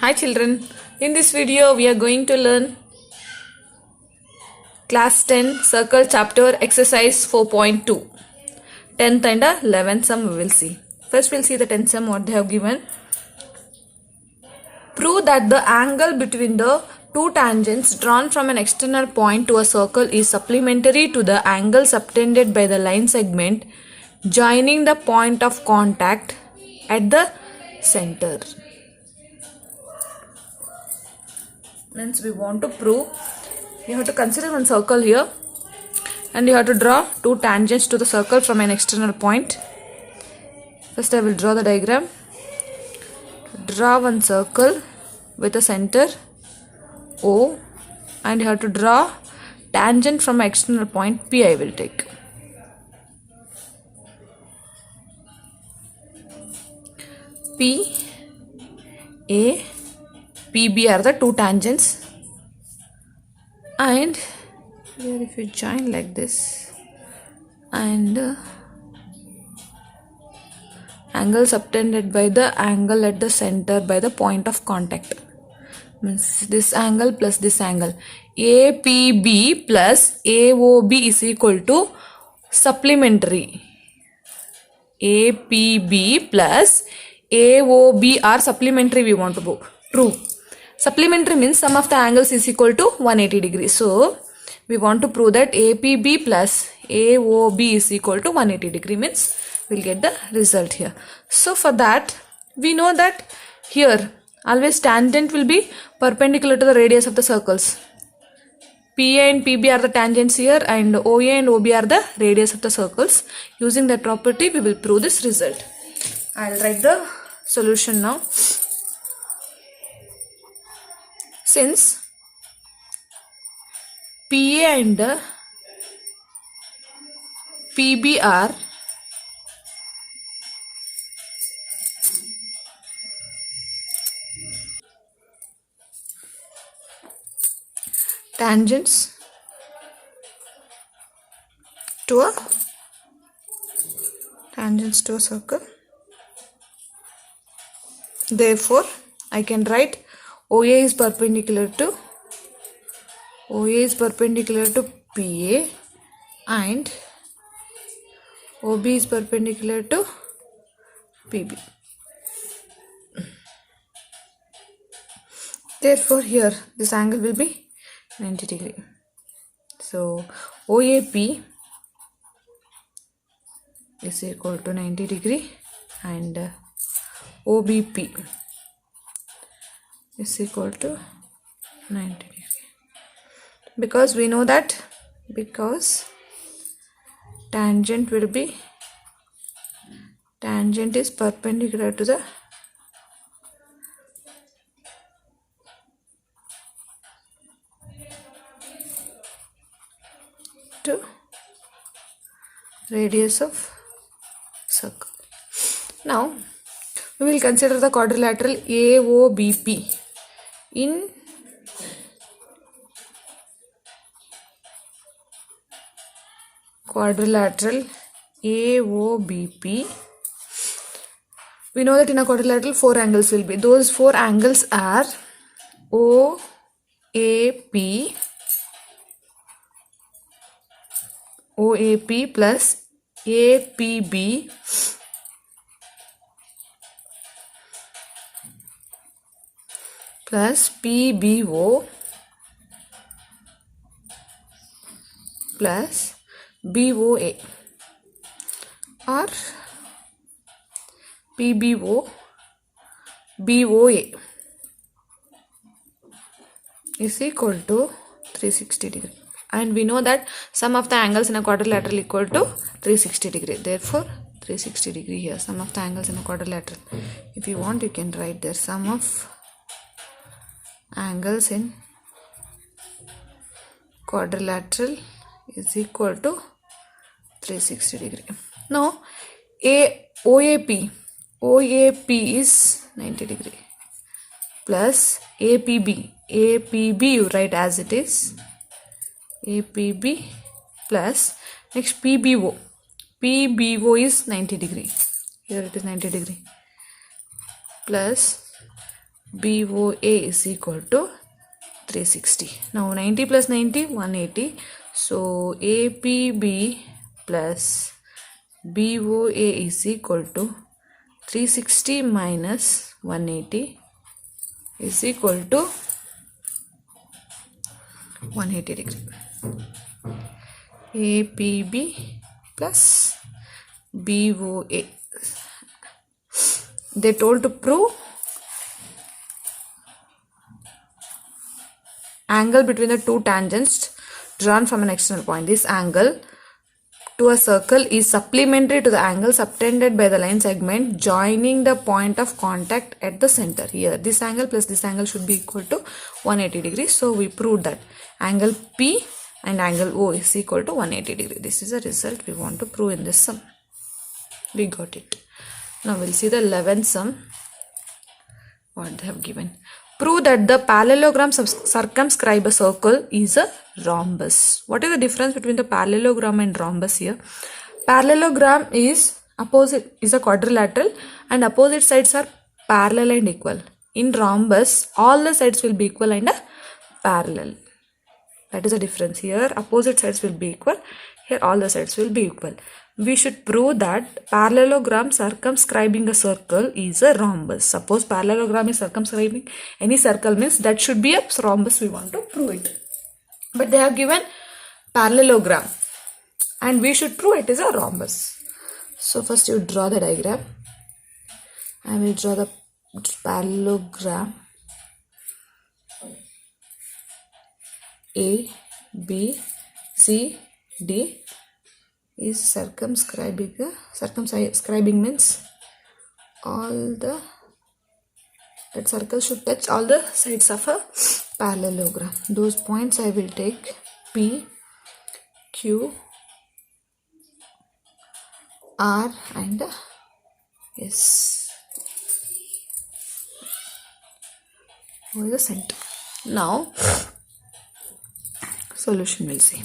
Hi children, in this video we are going to learn class 10 circle chapter exercise 4.2. 10th and 11th sum we will see. First we'll see the 10th sum what they have given. Prove that the angle between the two tangents drawn from an external point to a circle is supplementary to the angle subtended by the line segment joining the point of contact at the center. Means we want to prove, you have to consider one circle here and you have to draw two tangents to the circle from an external point. First I will draw the diagram. Draw one circle with a center O and you have to draw tangent from an external point P. I will take. P, A, PB are the two tangents, and here if you join like this and angle subtended by the angle at the center by the point of contact, means this angle plus this angle, APB plus AOB is equal to supplementary. APB plus AOB are supplementary, we want to prove. Supplementary means sum of the angles is equal to 180 degrees. So we want to prove that APB plus AOB is equal to 180 degree, means we'll get the result here. So for that we know that here always tangent will be perpendicular to the radius of the circles. PA and PB are the tangents here and OA and OB are the radius of the circles. Using that property we will prove this result. I'll write the solution now. Since PA and PB are tangents to a circle, therefore I can write OA is perpendicular to PA and OB is perpendicular to PB. Therefore here this angle will be 90 degree. So OAP is equal to 90 degree and OBP is equal to 90 degree. Because we know that tangent is perpendicular to the radius of circle. Now we will consider the quadrilateral AOBP. In quadrilateral AOBP, we know that in a quadrilateral four angles will be. Those four angles are OAP plus APB plus PBO plus BOA or PBO BOA is equal to 360 degree. And we know that sum of the angles in a quadrilateral equal to 360 degree. Therefore 360 degree here, sum of the angles in a quadrilateral. If you want you can write there sum of angles in quadrilateral is equal to 360 degree. Now OAP is 90 degree plus APB you write as it is, APB plus next PBO is 90 degree, here it is 90 degree plus BOA is equal to 360. Now 90 plus 90, 180. So APB plus BOA is equal to 360 minus 180 is equal to 180 degree. APB plus BOA. They told to prove angle between the two tangents drawn from an external point. This angle to a circle is supplementary to the angle subtended by the line segment joining the point of contact at the center. Here this angle plus this angle should be equal to 180 degrees. So we proved that angle P and angle O is equal to 180 degrees. This is the result we want to prove in this sum. We got it. Now we'll see the 11th sum. What they have given. Prove that the parallelogram circumscribe a circle is a rhombus. What is the difference between the parallelogram and rhombus here? Parallelogram is a quadrilateral and opposite sides are parallel and equal. In rhombus, all the sides will be equal and parallel. That is the difference. Here opposite sides will be equal. Here all the sides will be equal. We should prove that parallelogram circumscribing a circle is a rhombus. Suppose parallelogram is circumscribing any circle, means that should be a rhombus. We want to prove it. But they have given parallelogram and we should prove it is a rhombus. So first you draw the diagram. I will draw the parallelogram. A, B, C, D is circumscribing. Circumscribing means all that circle should touch all the sides of a parallelogram. Those points I will take P, Q, R and S over the center. Now solution we'll see.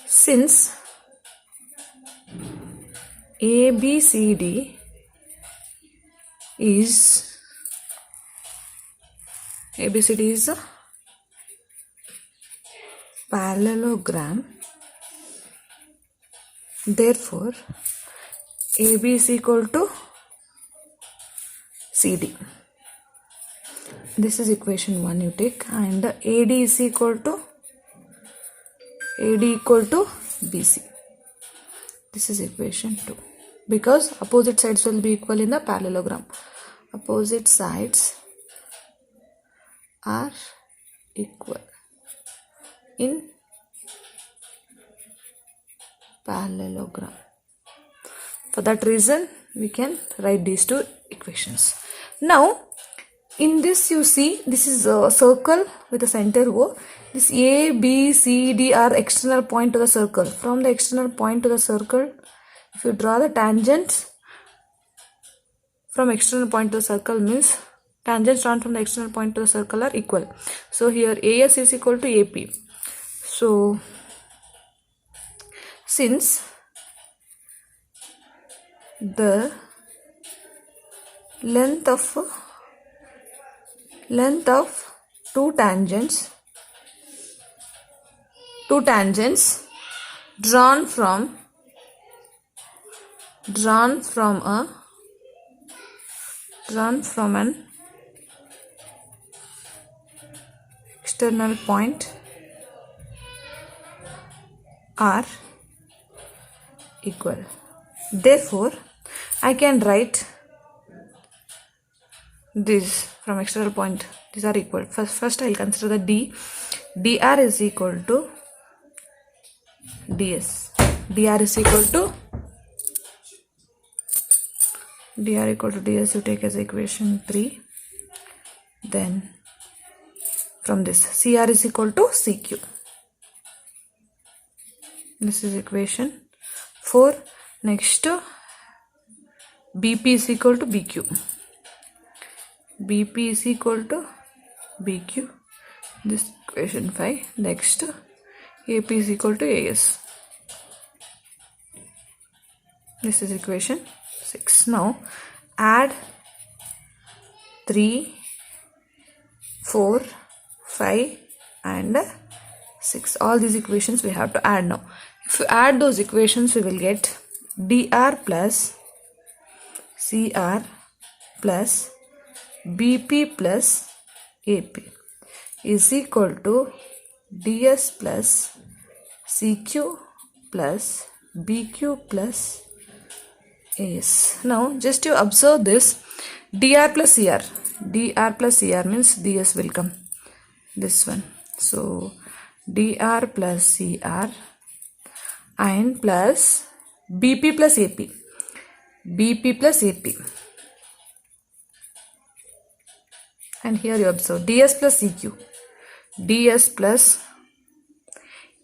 Since ABCD is a parallelogram, therefore AB is equal to CD. This is equation 1 you take, and AD is equal to BC. This is equation 2. Because opposite sides will be equal in the parallelogram. Opposite sides are equal in parallelogram. For that reason, we can write these two equations. Now, in this you see, this is a circle with a center O. This A, B, C, D are external point to the circle. From the external point to the circle, if you draw the tangents from external point to the circle, means tangents drawn from the external point to the circle are equal. So here AS is equal to AP. So since the length of two tangents drawn from an external point are equal. Therefore, I can write this from external point. These are equal. First I will consider the D. dr is equal to ds. dr is equal to ds. You take as equation 3. Then from this cr is equal to cq. This is equation 4. Next, bp is equal to bq. bp is equal to bq. This equation 5. Next, ap is equal to as. This is equation 6. Now add 3, 4, 5 and 6. All these equations we have to add now. If you add those equations, we will get dr plus cr plus bp plus ap is equal to ds plus cq plus bq plus as. Now just you observe this dr plus cr. dr plus cr means ds will come, this one. So dr plus cr and plus bp plus ap. bp plus ap. And here you observe ds plus cq. ds plus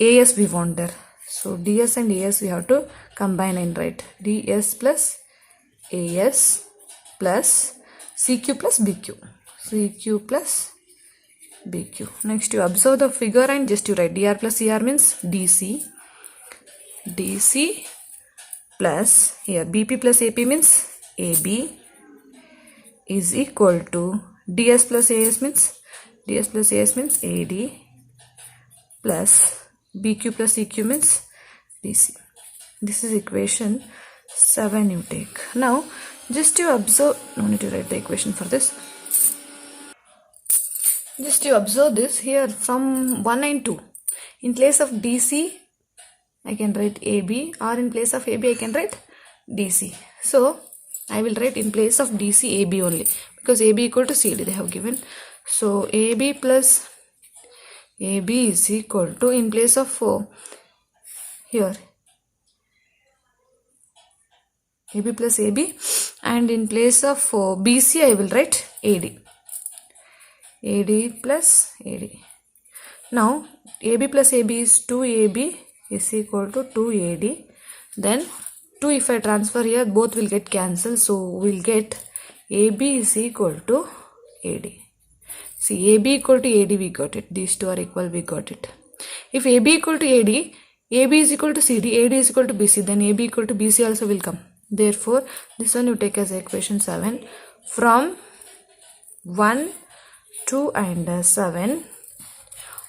as we want there. So ds and as we have to combine and write ds plus as plus cq plus bq. cq plus bq. Next you observe the figure and just you write dr plus cr means dc. dc plus here bp plus ap means ab is equal to ds plus as means ad plus bq plus cq means dc. This is equation 7 you take. Now just you observe, no need to write the equation for this. Just you observe this here from 1 and 2. In place of dc I can write AB, or in place of AB I can write DC. So I will write in place of DC AB only, because AB equal to CD they have given. So AB plus AB is equal to, in place of here AB plus AB, and in place of BC I will write AD. AD plus AD. Now AB plus AB is 2AB is equal to 2AD. Then 2 if I transfer here, both will get cancelled. So we will get AB is equal to AD. See, AB equal to AD, we got it. These two are equal, we got it. If AB equal to AD, AB is equal to CD, AD is equal to BC, then AB equal to BC also will come. Therefore, this one you take as equation 7. From 1, 2 and 7,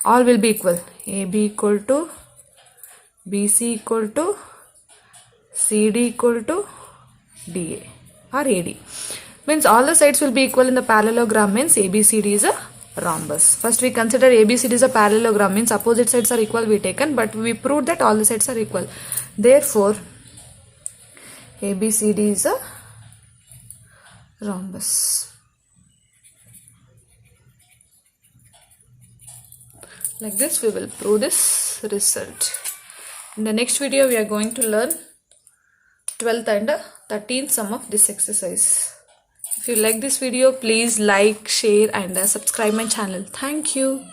all will be equal. AB equal to BC equal to CD equal to DA or AD. Means all the sides will be equal in the parallelogram, means ABCD is a rhombus. First we consider ABCD is a parallelogram, means opposite sides are equal we taken, but we proved that all the sides are equal. Therefore, ABCD is a rhombus. Like this we will prove this result. In the next video we are going to learn 12th and 13th sum of this exercise. If you like this video, please like, share and subscribe my channel. Thank you.